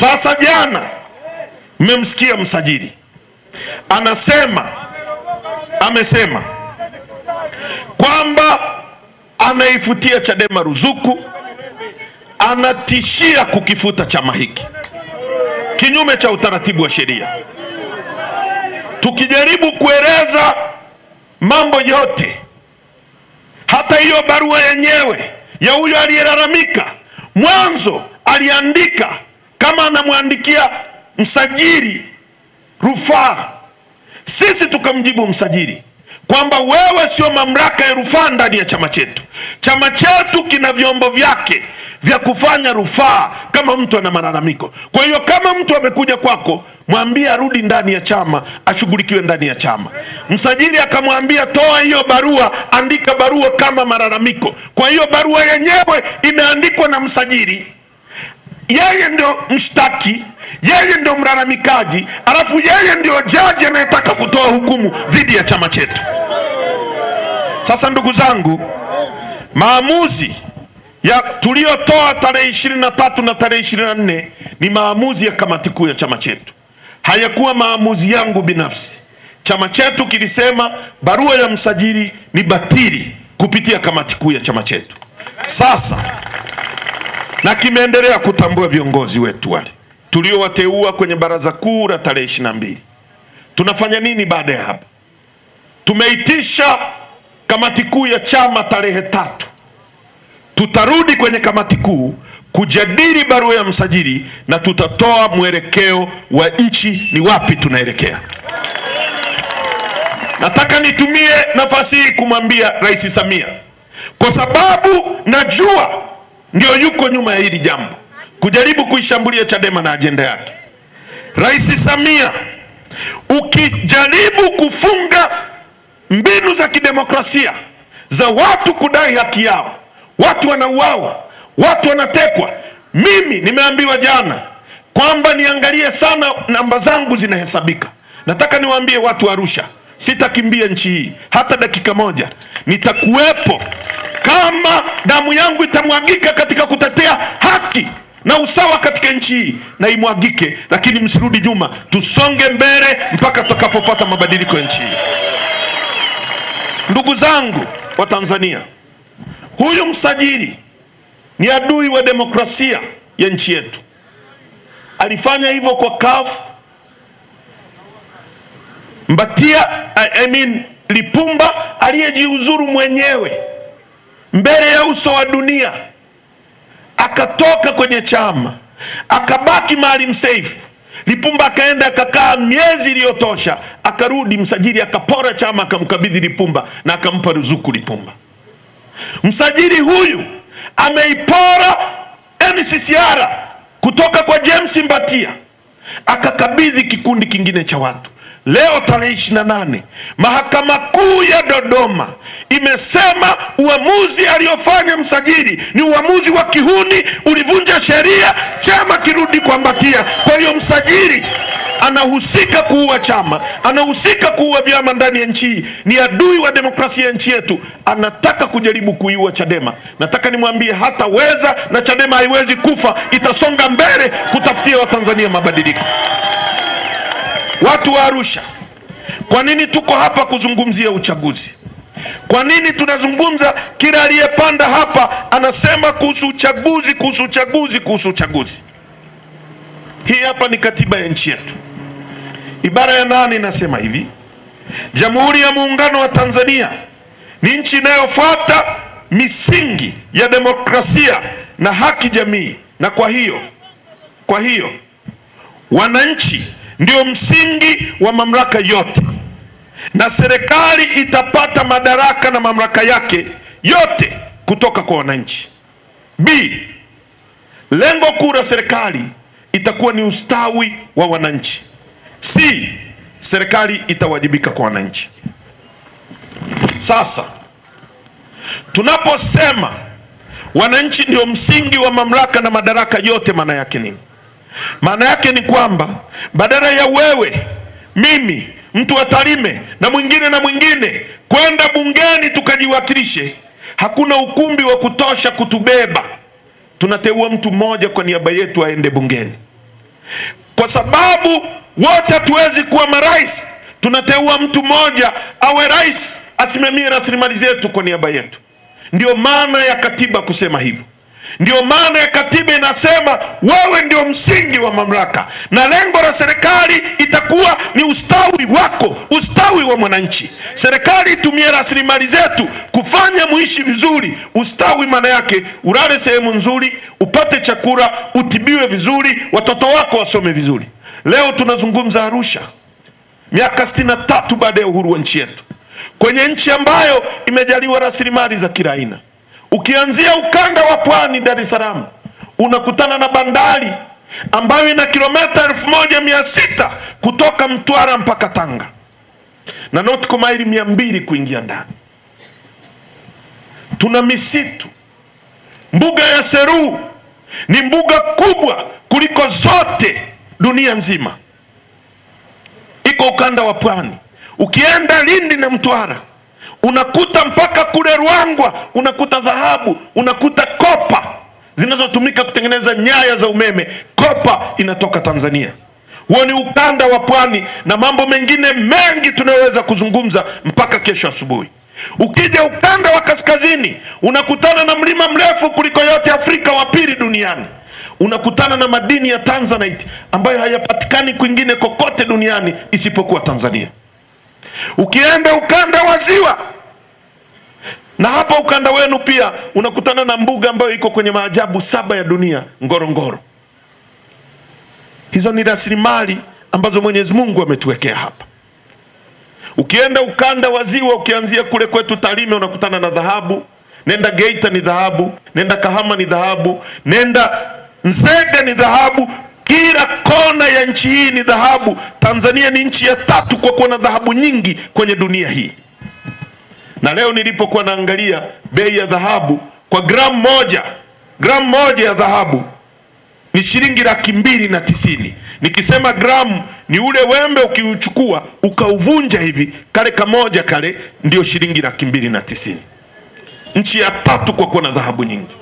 Sasa jana mmemsikia msajili amesema kwamba anaifutia Chadema ruzuku, anatishia kukifuta chama hiki kinyume cha utaratibu wa sheria. Tukijaribu kueleza mambo yote, hata hiyo barua yenyewe ya huyo aliyelalamika, mwanzo aliandika kama anamwandikia msajili rufaa. Sisi tukamjibu msajili kwamba wewe sio mamlaka ya rufaa ndani ya chama chetu. Chama chetu kina vyombo vyake vya kufanya rufaa kama mtu ana malalamiko. Kwa hiyo kama mtu amekuja kwako, mwambie arudi ndani ya chama, ashughulikiwe ndani ya chama. Msajili akamwambia toa hiyo barua, andika barua kama malalamiko. Kwa hiyo barua yenyewe imeandikwa na msajili, yeye ndio mshtaki, yeye ndio mlalamikaji, alafu yeye ndio jaji anayetaka kutoa hukumu dhidi ya chama chetu. Sasa ndugu zangu, maamuzi ya tuliotoa tarehe 23 na tarehe 24 ni maamuzi ya kamati kuu ya chama chetu, hayakuwa maamuzi yangu binafsi. Chama chetu kilisema barua ya msajili ni batili kupitia kamati kuu ya chama chetu. Sasa na kimeendelea kutambua viongozi wetu wale tuliowateua kwenye baraza kuu la tarehe 22. Tunafanya nini baada ya hapo? Tumeitisha kamati kuu ya chama tarehe 3. Tutarudi kwenye kamati kuu kujadili barua ya msajili na tutatoa mwelekeo wa nchi ni wapi tunaelekea. Nataka nitumie nafasi hii kumwambia Rais Samia, kwa sababu najua ndio yuko nyuma ya hili jambo, kujaribu kuishambulia Chadema na ajenda yake. Rais Samia, ukijaribu kufunga mbinu za kidemokrasia za watu kudai haki yao, watu wanauawa, watu wanatekwa. Mimi nimeambiwa jana kwamba niangalie sana namba zangu zinahesabika. Nataka niwaambie watu wa Arusha, sitakimbia nchi hii hata dakika moja. Nitakuwepo kama damu yangu itamwagika katika kutetea haki na usawa katika nchi hii, na imwagike, lakini msirudi nyuma, tusonge mbele mpaka tutakapopata mabadiliko ya nchi hii. Ndugu zangu wa Tanzania, huyu msajili ni adui wa demokrasia ya nchi yetu. Alifanya hivyo kwa CUF. Lipumba aliyejiuzuru mwenyewe mbele ya uso wa dunia, akatoka kwenye chama, akabaki Maalim Seif. Lipumba akaenda akakaa miezi iliyotosha, akarudi msajili akapora chama, akamkabidhi Lipumba na akampa ruzuku Lipumba. Msajili huyu ameipora NCCR kutoka kwa James Mbatia, akakabidhi kikundi kingine cha watu. Leo tarehe 28, Mahakama Kuu ya Dodoma imesema uamuzi aliofanya msajili ni uamuzi wa kihuni, ulivunja sheria, chama kirudi kwa Mbatia. Kwa hiyo msajili anahusika kuua chama, anahusika kuua vyama ndani ya nchi hii, ni adui wa demokrasia ya nchi yetu, anataka kujaribu kuiua Chadema. Nataka nimwambie hataweza, na Chadema haiwezi kufa, itasonga mbele kutafutia Watanzania mabadiliko. Watu wa Arusha, kwa nini tuko hapa kuzungumzia uchaguzi? Kwa nini tunazungumza? Kila aliyepanda hapa anasema kuhusu uchaguzi, kuhusu uchaguzi, kuhusu uchaguzi. Hii hapa ni katiba ya nchi yetu. Ibara ya 8 inasema hivi: Jamhuri ya Muungano wa Tanzania ni nchi inayofuata misingi ya demokrasia na haki jamii, na kwa hiyo wananchi ndio msingi wa mamlaka yote, na serikali itapata madaraka na mamlaka yake yote kutoka kwa wananchi. B, lengo kuu la serikali itakuwa ni ustawi wa wananchi. C, serikali itawajibika kwa wananchi. Sasa tunaposema wananchi ndio msingi wa mamlaka na madaraka yote, maana yake nini? Maana yake ni kwamba badala ya wewe, mimi, mtu wa Tarime na mwingine kwenda bungeni tukajiwakilishe, hakuna ukumbi wa kutosha kutubeba. Tunateua mtu mmoja kwa niaba yetu aende bungeni. Kwa sababu wote hatuwezi kuwa marais, tunateua mtu mmoja awe rais, asimamie rasilimali zetu kwa niaba yetu. Ndio maana ya katiba kusema hivyo. Ndio maana ya katiba inasema wewe ndio msingi wa mamlaka, na lengo la serikali itakuwa ni ustawi wako, ustawi wa mwananchi. Serikali itumie rasilimali zetu kufanya muishi vizuri. Ustawi maana yake ulale sehemu nzuri, upate chakula, utibiwe vizuri, watoto wako wasome vizuri. Leo tunazungumza Arusha, miaka 63 baada ya uhuru wa nchi yetu, kwenye nchi ambayo imejaliwa rasilimali za kila aina. Ukianzia ukanda wa pwani Dar es Salaam, unakutana na bandari ambayo ina kilomita 1600 kutoka Mtwara mpaka Tanga, na nautical maili 200 kuingia ndani. Tuna misitu. Mbuga ya Seru ni mbuga kubwa kuliko zote dunia nzima, iko ukanda wa pwani. Ukienda Lindi na Mtwara, unakuta mpaka kule Ruangwa, unakuta dhahabu, unakuta kopa zinazotumika kutengeneza nyaya za umeme. Kopa inatoka Tanzania. Huo ni ukanda wa pwani, na mambo mengine mengi tunayoweza kuzungumza mpaka kesho asubuhi. Ukija ukanda wa kaskazini, unakutana na mlima mrefu kuliko yote Afrika, wa pili duniani. Unakutana na madini ya Tanzanite ambayo hayapatikani kwingine kokote duniani isipokuwa Tanzania. Ukienda ukanda wa ziwa, na hapa ukanda wenu pia, unakutana na mbuga ambayo iko kwenye maajabu 7 ya dunia, Ngorongoro. Hizo ni rasilimali ambazo Mwenyezi Mungu ametuwekea hapa. Ukienda ukanda wa ziwa, ukianzia kule kwetu Tarime, unakutana na dhahabu. Nenda Geita ni dhahabu, nenda Kahama ni dhahabu, nenda Nzega ni dhahabu. Kila kona ya nchi hii ni dhahabu. Tanzania ni nchi ya 3 kwa kuwa na dhahabu nyingi kwenye dunia hii. Na leo nilipokuwa naangalia bei ya dhahabu, kwa gramu moja ya dhahabu ni shilingi 290. Nikisema gramu ni ule wembe ukiuchukua ukauvunja hivi, kale kamoja kale ndio shilingi 290. Nchi ya 3 kwa kuwa na dhahabu nyingi.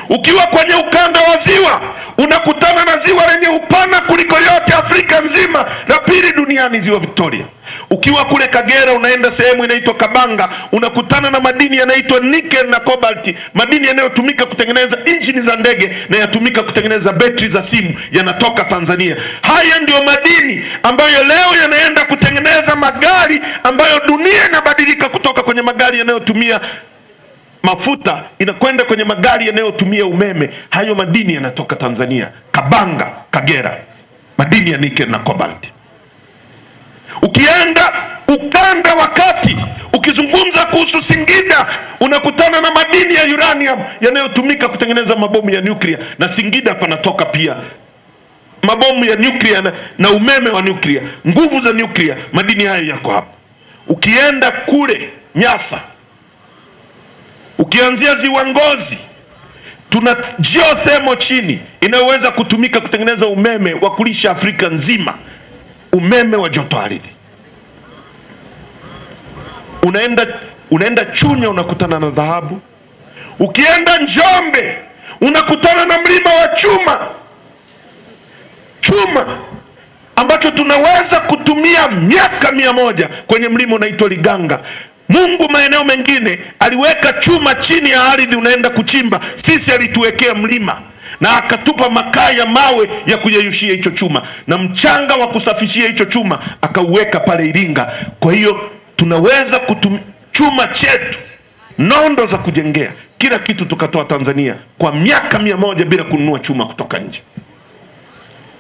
Ukiwa kwenye ukanda wa ziwa, unakutana na ziwa lenye upana kuliko yote Afrika nzima, la pili duniani, ziwa Victoria. Ukiwa kule Kagera, unaenda sehemu inaitwa Kabanga, unakutana na madini yanaitwa nickel na cobalt, madini yanayotumika kutengeneza injini za ndege na yatumika kutengeneza betri za simu, yanatoka Tanzania. Haya ndio madini ambayo leo yanaenda kutengeneza magari ambayo dunia inabadilika kutoka kwenye magari yanayotumia mafuta inakwenda kwenye magari yanayotumia umeme. Hayo madini yanatoka Tanzania, Kabanga, Kagera, madini ya nickel na cobalt. Ukienda ukanda wa kati, ukizungumza kuhusu Singida, unakutana na madini ya uranium yanayotumika kutengeneza mabomu ya nuclear, na Singida panatoka pia mabomu ya nuclear na umeme wa nuclear, nguvu za nuclear. Madini hayo yako hapa. Ukienda kule Nyasa, ukianzia ziwa Ngozi, tuna geothermal chini inayoweza kutumika kutengeneza umeme wa kulisha Afrika nzima, umeme wa joto ardhi. Unaenda Chunya, unakutana na dhahabu. Ukienda Njombe, unakutana na mlima wa chuma ambacho tunaweza kutumia miaka 100 kwenye mlima unaitwa Liganga. Mungu maeneo mengine aliweka chuma chini ya ardhi, unaenda kuchimba. Sisi alituwekea mlima na akatupa makaa ya mawe ya kuyeyushia hicho chuma na mchanga wa kusafishia hicho chuma akauweka pale Iringa. Kwa hiyo tunaweza kutumia chuma chetu, nondo za kujengea, kila kitu tukatoa Tanzania kwa miaka 100 bila kununua chuma kutoka nje.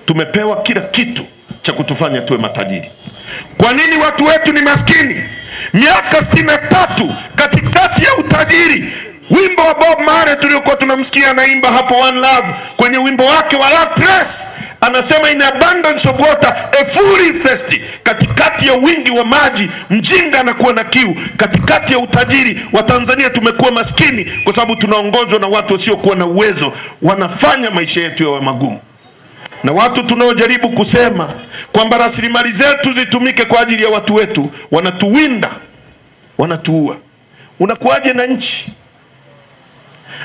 Tumepewa kila kitu cha kutufanya tuwe matajiri. Kwa nini watu wetu ni maskini? Miaka 63 katikati ya utajiri. Wimbo wa Bob Marley tuliokuwa tunamsikia anaimba hapo One Love, kwenye wimbo wake wa Love Trace anasema in abundance of water a fool is thirsty. Katikati ya wingi wa maji mjinga anakuwa na kiu. Katikati ya utajiri wa Tanzania tumekuwa maskini kwa sababu tunaongozwa na watu wasiokuwa na uwezo, wanafanya maisha yetu yawe magumu. Na watu tunaojaribu kusema kwamba rasilimali zetu zitumike kwa ajili ya watu wetu, wanatuwinda, wanatuua. Unakuaje na nchi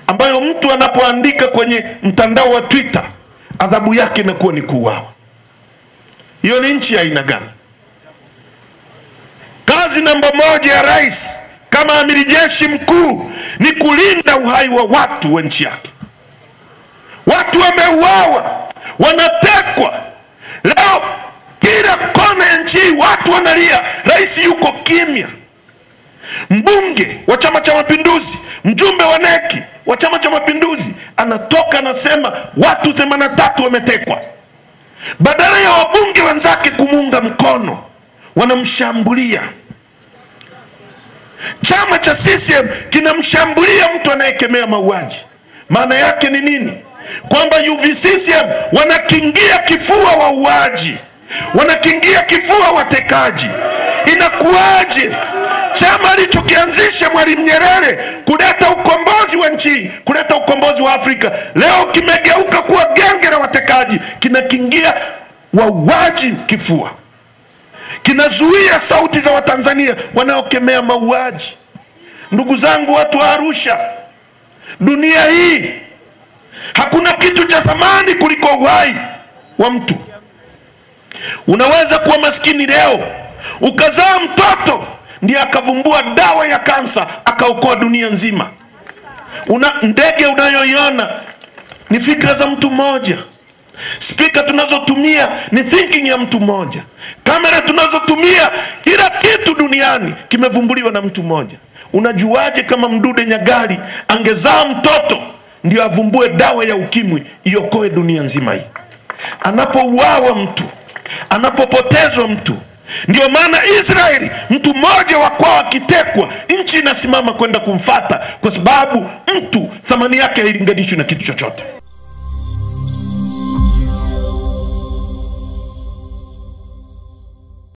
ambayo mtu anapoandika kwenye mtandao wa Twitter adhabu yake inakuwa ni kuuawa. Hiyo ni nchi ya aina gani? Kazi namba moja ya rais kama amiri jeshi mkuu ni kulinda uhai wa watu wa nchi yake. Watu wameuawa, wanatekwa. Leo kila kona ya nchi watu wanalia, rais yuko kimya. Mbunge wa Chama cha Mapinduzi, mjumbe wa neki wa Chama cha Mapinduzi anatoka anasema watu 83 wametekwa. Badala ya wabunge wenzake kumuunga mkono, wanamshambulia. Chama cha CCM kinamshambulia mtu anayekemea mauaji. Maana yake ni nini? Kwamba UVCCM wanakingia kifua wauaji, wanakingia kifua watekaji. Inakuaje? Chama alichokianzisha Mwalimu Nyerere kuleta ukombozi wa nchi, kuleta ukombozi wa Afrika, leo kimegeuka kuwa genge la watekaji, kinakingia wauaji kifua, kinazuia sauti za Watanzania wanaokemea mauaji. Ndugu zangu, watu wa Arusha, dunia hii hakuna kitu cha thamani kuliko uhai wa mtu. Unaweza kuwa maskini leo, ukazaa mtoto ndiye akavumbua dawa ya kansa, akaokoa dunia nzima. Ndege unayoiona ni fikra za mtu mmoja. Speaker tunazotumia ni thinking ya mtu mmoja. Kamera tunazotumia, kila kitu duniani kimevumbuliwa na mtu mmoja. Unajuaje kama Mdude Nyagali angezaa mtoto ndio avumbue dawa ya ukimwi iokoe dunia nzima hii? Anapouawa mtu, anapopotezwa mtu. Ndio maana Israeli, mtu mmoja wa kwao akitekwa, nchi inasimama kwenda kumfata, kwa sababu mtu thamani yake hailinganishwi na kitu chochote.